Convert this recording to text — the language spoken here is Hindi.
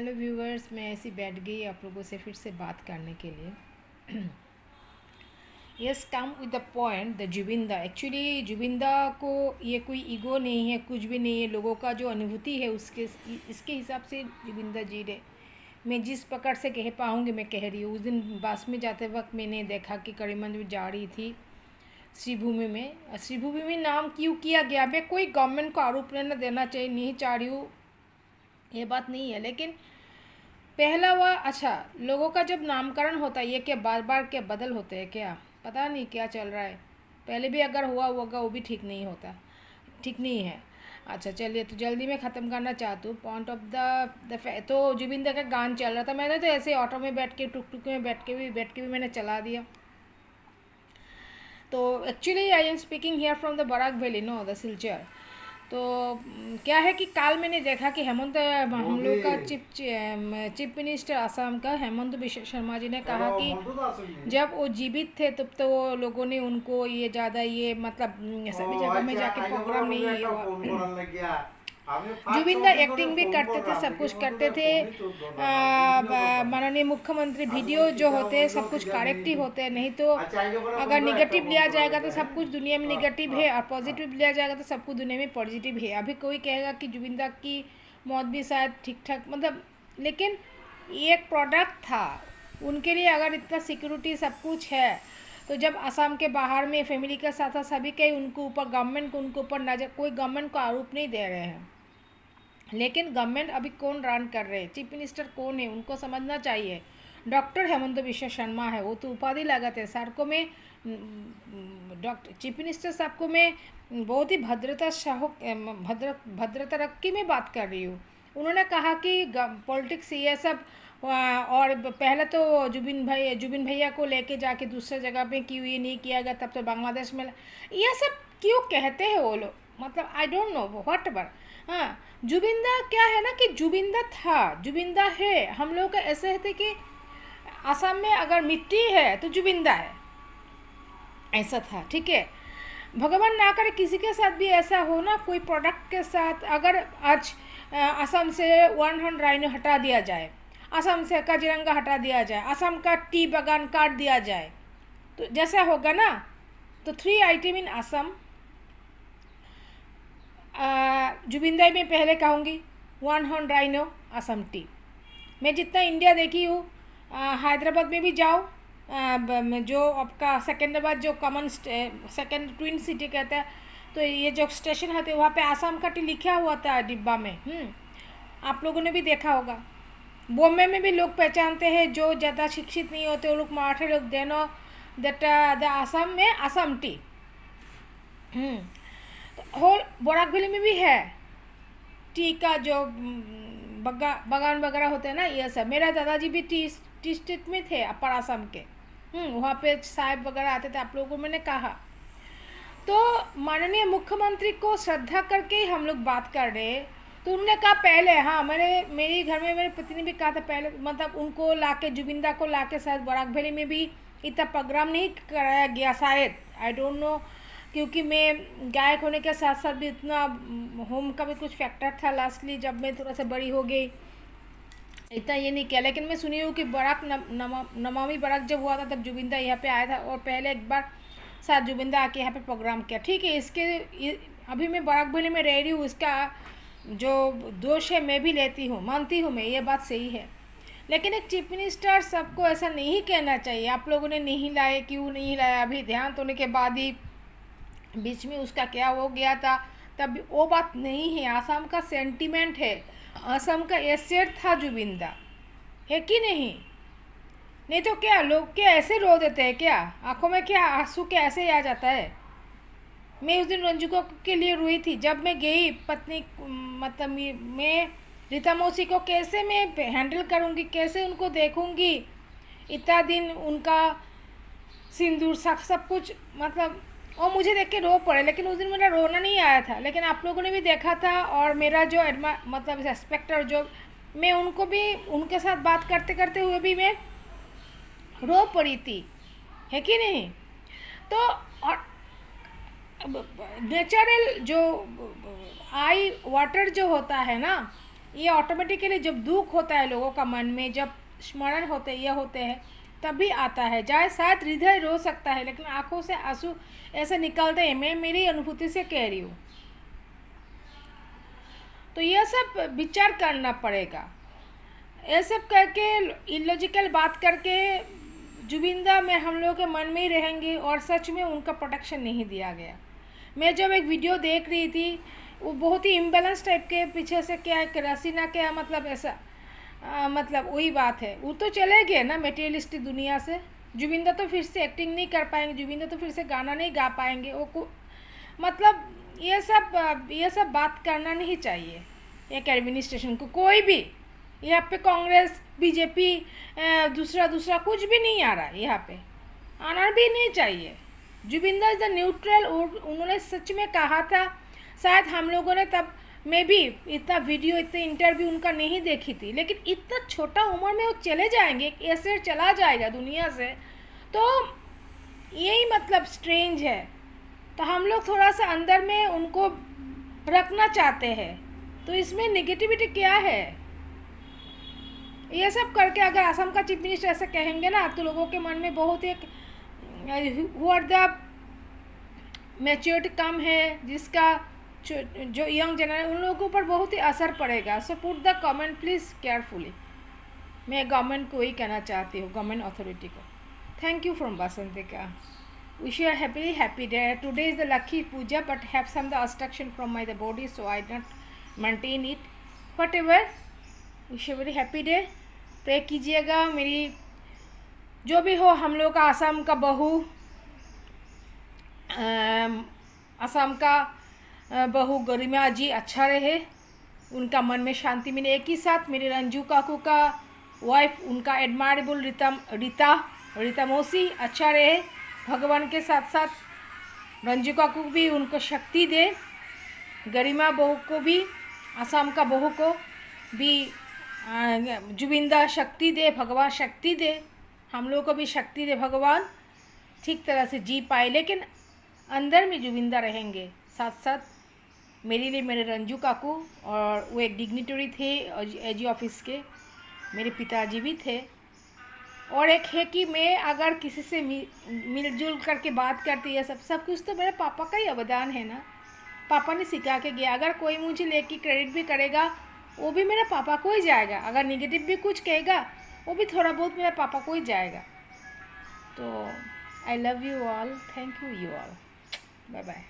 हेलो व्यूवर्स, मैं ऐसी बैठ गई आप लोगों से फिर से बात करने के लिए। Yes, come with the point the जुबिंदा। एक्चुअली जुबिंदा को ये कोई ईगो नहीं है, कुछ भी नहीं है। लोगों का जो अनुभूति है उसके इसके हिसाब से जुबिंदा जी रहे। मैं जिस प्रकार से कह पाऊँगी मैं कह रही हूँ। उस दिन बस में जाते वक्त मैंने देखा कि करीमगंज में जा रही थी श्रीभूमि में। श्रीभूमि में नाम क्यों किया गया, मैं कोई गवर्नमेंट को आरोप न देना चाहिए, नहीं चाह रही हूँ, ये बात नहीं है। लेकिन पहला हुआ, अच्छा लोगों का जब नामकरण होता है ये क्या बार बार क्या बदल होते हैं क्या, पता नहीं क्या चल रहा है। पहले भी अगर हुआ होगा वो भी ठीक नहीं होता, ठीक नहीं है। अच्छा चलिए, तो जल्दी में ख़त्म करना चाहती हूँ। पॉइंट ऑफ द तो जुबिंदा का गान चल रहा था, मैंने तो ऐसे ऑटो में बैठ के टुक टुक में बैठ के भी मैंने चला दिया। तो actually I am speaking here from the Barak valley, no the Silchar. तो क्या है कि कल मैंने देखा कि हेमंत, हम लोग का चीफ मिनिस्टर असम का हेमंत बिश्व शर्मा जी ने कहा कि जब वो जीवित थे तब तो वो लोगों ने उनको ये ज़्यादा ये मतलब सभी जगह में जाके प्रोग्राम नहीं हुआ। जुबिंदा एक्टिंग भी करते थे, सब कुछ करते थे। माननीय मुख्यमंत्री वीडियो जो होते हैं सब कुछ करेक्ट ही होते हैं, नहीं तो अगर निगेटिव लिया जाएगा तो सब कुछ दुनिया में निगेटिव है, और पॉजिटिव लिया जाएगा तो सब कुछ दुनिया में पॉजिटिव है। अभी कोई कहेगा कि जुबिंदा की मौत भी शायद ठीक ठाक मतलब, लेकिन ये एक प्रोडक्ट था उनके लिए। अगर इतना सिक्योरिटी सब कुछ है तो जब असम के बाहर में फैमिली के साथ सभी के उनको ऊपर गवर्नमेंट को उनके ऊपर नजर, कोई गवर्नमेंट को आरोप नहीं दे रहे हैं, लेकिन गवर्नमेंट अभी कौन रन कर रहे हैं, चीफ मिनिस्टर कौन है उनको समझना चाहिए। डॉक्टर हेमंत बिश्व शर्मा है, वो तो उपाधि लगाते हैं सर को। मैं डॉक्टर चीफ मिनिस्टर साहब को मैं बहुत ही भद्रता रख के मैं बात कर रही हूँ। उन्होंने कहा कि पॉलिटिक्स ये सब, और पहले तो जुबिन भैया को लेके जाके दूसरे जगह पे क्यों ये नहीं किया गया, तब तो बांग्लादेश में ये सब क्यों कहते हैं वो लोग, मतलब I don't know what ever. हाँ, जुबिंदा क्या है ना कि जुबिंदा था, जुबिंदा है। हम लोग का ऐसे थे कि असम में अगर मिट्टी है तो जुबिंदा है, ऐसा था, ठीक है। भगवान ना करे किसी के साथ भी ऐसा हो ना, कोई प्रोडक्ट के साथ। अगर आज असम से 100 राइनो हटा दिया जाए, असम से काजीरंगा हटा दिया जाए, असम का टी बागान काट दिया जाए, तो जैसा होगा ना, तो 3 आइटम इन असम। जुबिंदा में पहले कहूँगी 100 राइनो असम टी। मैं जितना इंडिया देखी हूँ, हैदराबाद में भी जाओ, जो आपका सिकंदराबाद जो कॉमन सेकंड ट्विन सिटी कहते हैं, तो ये जो स्टेशन है वहाँ पे आसाम का टी लिखा हुआ था डिब्बा में। आप लोगों ने भी देखा होगा। बॉम्बे में भी लोग पहचानते हैं, जो ज़्यादा शिक्षित नहीं होते वो लोग, मराठी लोग, they know that the Assam में Assam tea. Whole Barak valley में भी है टी का जो बागान वगैरह होते हैं ना, ये सब। मेरा दादाजी भी टी स्टेट में थे, अपर आसाम के। वहाँ पे साहब वगैरह आते थे, आप लोगों को मैंने कहा। तो माननीय मुख्यमंत्री को श्रद्धा करके ही हम लोग बात कर रहे हैं। तो उन्होंने कहा पहले, हाँ मेरे घर में मेरे पति ने भी कहा था पहले, मतलब उनको लाके, जुबिंदा को लाके शायद बराक वैली में भी इतना प्रोग्राम नहीं कराया गया शायद, आई डोंट नो, क्योंकि मैं गायक होने के साथ साथ भी इतना होम का भी कुछ फैक्टर था। लास्टली जब मैं थोड़ा सा बड़ी हो गई इतना ये नहीं किया, लेकिन मैं सुनी हूँ कि बराक नमामि बराक जब हुआ था तब जुबिंदा यहाँ पे आया था, और पहले एक बार शायद जुबिंदा आके यहाँ पे प्रोग्राम किया, ठीक है। अभी मैं बराक वैली में रह रही हूँ, इसका जो दोष है मैं भी लेती हूँ, मानती हूँ मैं, ये बात सही है। लेकिन एक चीफ मिनिस्टर सबको ऐसा नहीं कहना चाहिए। आप लोगों ने नहीं लाए, क्यों नहीं लाया, अभी देहांत होने के बाद ही बीच में उसका क्या हो गया था, तब वो बात नहीं है। आसाम का सेंटीमेंट है, असम का एसेट था जुबिंदा, है कि नहीं? नहीं तो क्या लोग क्या ऐसे रो देते हैं क्या, आंखों में क्या आंसू क्या ऐसे ही आ जाता है? मैं उस दिन रंजू के लिए रोई थी जब मैं गई, पत्नी मतलब मैं रीता मौसी को कैसे मैं हैंडल करूँगी, कैसे उनको देखूँगी, इतना दिन उनका सिंदूर सब कुछ, मतलब वो मुझे देख के रो पड़े। लेकिन उस दिन मेरा रोना नहीं आया था, लेकिन आप लोगों ने भी देखा था, और मेरा जो मतलब रेस्पेक्टर जो, मैं उनको भी उनके साथ बात करते करते हुए भी मैं रो पड़ी थी, है कि नहीं? तो और नेचुरल जो आई वाटर जो होता है ना, ये ऑटोमेटिकली जब दुख होता है लोगों का मन में, जब स्मरण होते ये होते हैं तभी आता है। जाए शायद हृदय रो सकता है लेकिन आंखों से आंसू ऐसे निकलते हैं, मैं मेरी अनुभूति से कह रही हूँ। तो यह सब विचार करना पड़ेगा। ये सब करके इलॉजिकल बात करके जुबिंदा में हम लोगों के मन में ही रहेंगे और सच में उनका प्रोटेक्शन नहीं दिया गया। मैं जब एक वीडियो देख रही थी वो बहुत ही इम्बैलेंस टाइप के, पीछे से क्या है रसीना क्या मतलब ऐसा मतलब वही बात है। वो तो चले गए ना मेटेरियलिस्टिक दुनिया से। जुबिंदा तो फिर से एक्टिंग नहीं कर पाएंगे, जुबिंदा तो फिर से गाना नहीं गा पाएंगे। वो मतलब ये सब बात करना नहीं चाहिए एक एडमिनिस्ट्रेशन को। कोई भी यहाँ पे कांग्रेस बीजेपी दूसरा कुछ भी नहीं आ रहा है, यहाँ पे आना भी नहीं चाहिए। जुबिंदा इज़ द न्यूट्रल। उन्होंने सच में कहा था, शायद हम लोगों ने तब मैं भी इतना वीडियो इतना इंटरव्यू उनका नहीं देखी थी, लेकिन इतना छोटा उम्र में वो चले जाएंगे, ऐसे चला जाएगा दुनिया से, तो यही मतलब स्ट्रेंज है। तो हम लोग थोड़ा सा अंदर में उनको रखना चाहते हैं, तो इसमें नेगेटिविटी क्या है? ये सब करके अगर असम का चीफ मिनिस्टर ऐसे कहेंगे ना तो लोगों के मन में बहुत एक व्हाट द मैच्योरिटी कम है, जिसका जो यंग जनरेशन उन लोगों के ऊपर बहुत ही असर पड़ेगा। So put the comment please carefully. मैं गवर्नमेंट को ही कहना चाहती हूँ, गवर्नमेंट अथॉरिटी को। Thank you from Basantika. Wish you a happy day. Today is the Lakhi Puja, but have some the obstruction from my the body, so I don't maintain it. Whatever. Wish you a very happy day. Pray कीजिएगा मेरी जो भी हो, हम लोग का असम का बहू, असम का बहू गरिमा जी अच्छा रहे, उनका मन में शांति मिले। एक ही साथ मेरे रंजू काकू का वाइफ, उनका एडमायरेबल रीता मौसी अच्छा रहे। भगवान के साथ साथ रंजू काकू भी उनको शक्ति दे, गरिमा बहू को भी, असम का बहू को भी जुबिंदा शक्ति दे, भगवान शक्ति दे, हम लोग को भी शक्ति दे भगवान, ठीक तरह से जी पाए। लेकिन अंदर में जुबिंदा रहेंगे। साथ साथ मेरे लिए मेरे रंजू काकू, और वो एक डिग्निटरी थे एजी ऑफिस के, मेरे पिताजी भी थे। और एक है कि मैं अगर किसी से मिलजुल करके बात करती है, सब कुछ तो मेरे पापा का ही अवदान है ना। पापा ने सिखा के गया। अगर कोई मुझे लेके क्रेडिट भी करेगा वो भी मेरे पापा को ही जाएगा, अगर नेगेटिव भी कुछ कहेगा वो भी थोड़ा बहुत मेरे पापा को ही जाएगा। तो I love you all, thank you all, bye bye.